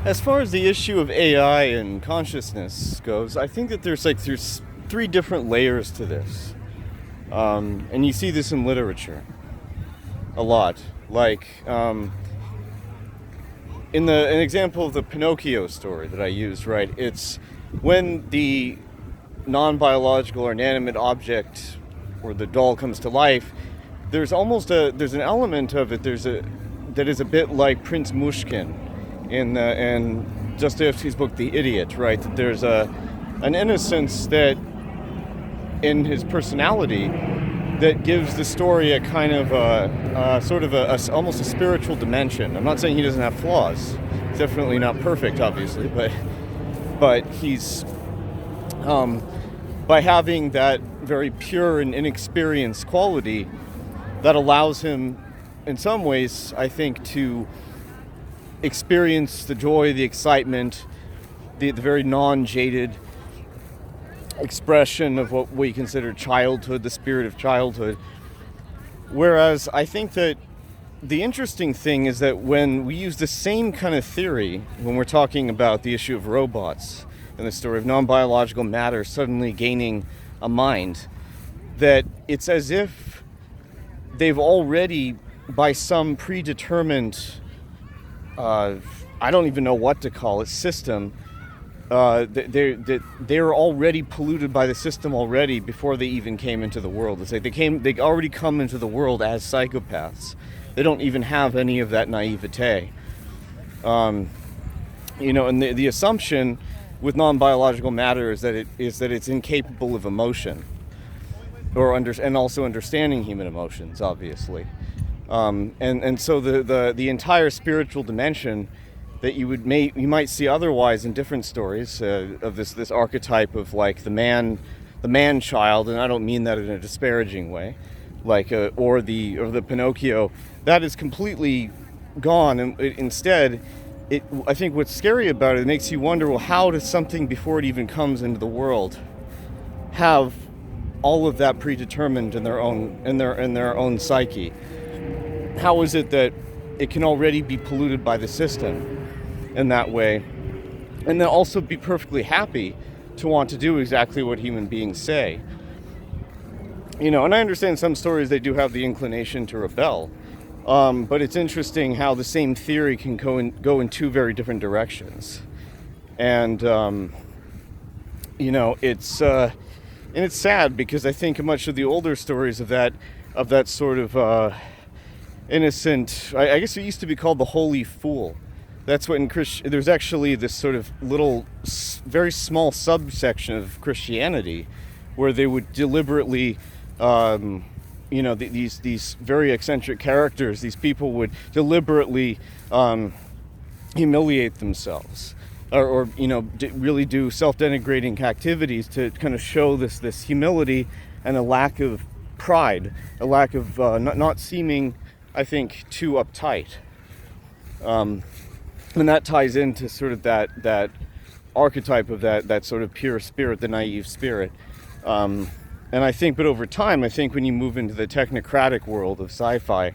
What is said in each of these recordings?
As far as the issue of AI and consciousness goes, I think that there's three different layers to this, and you see this in literature a lot. Like in an example of the Pinocchio story that I used, right? It's when the non-biological or inanimate object or the doll comes to life. There's an element of it. That is a bit like Prince Mushkin in Dostoevsky's book The Idiot, right? That there's an innocence that in his personality that gives the story a kind of almost a spiritual dimension. I'm not saying he doesn't have flaws. He's definitely not perfect, obviously, but he's by having that very pure and inexperienced quality that allows him, in some ways, I think, to experience the joy, the excitement, the very non-jaded expression of what we consider childhood, the spirit of childhood. Whereas I think that the interesting thing is that when we use the same kind of theory, when we're talking about the issue of robots and the story of non-biological matter suddenly gaining a mind, that it's as if they've already, by some predetermined, I don't even know what to call it, system, they're already polluted by the system already before they even came into the world. It's like they already come into the world as psychopaths. They don't even have any of that naivete. And the assumption with non-biological matter is that it's incapable of emotion, and also understanding human emotions, obviously. And so the entire spiritual dimension that you might see otherwise in different stories of this archetype of like the man child, and I don't mean that in a disparaging way, like or the Pinocchio, that is completely gone. And instead, I think what's scary about it makes you wonder, well, how does something before it even comes into the world have all of that predetermined in their own psyche? How is it that it can already be polluted by the system in that way, and then also be perfectly happy to want to do exactly what human beings say? And I understand some stories they do have the inclination to rebel, but it's interesting how the same theory can go in two very different directions, and it's sad because I think much of the older stories of that sort of innocent, I guess it used to be called the holy fool. That's what there's actually this sort of little, very small subsection of Christianity where they would deliberately, these very eccentric characters, these people would deliberately humiliate themselves, or really do self-denigrating activities to kind of show this humility and a lack of pride, a lack of not seeming, I think, too uptight. And that ties into sort of that archetype of that sort of pure spirit, the naive spirit. And I think, but over time, I think when you move into the technocratic world of sci-fi,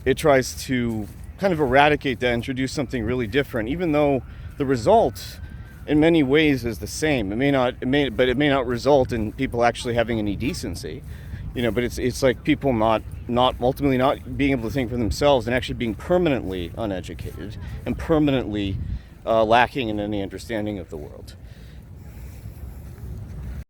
it tries to kind of eradicate that, introduce something really different, even though the result in many ways is the same. It may not result in people actually having any decency, but it's like people not ultimately not being able to think for themselves and actually being permanently uneducated and permanently lacking in any understanding of the world.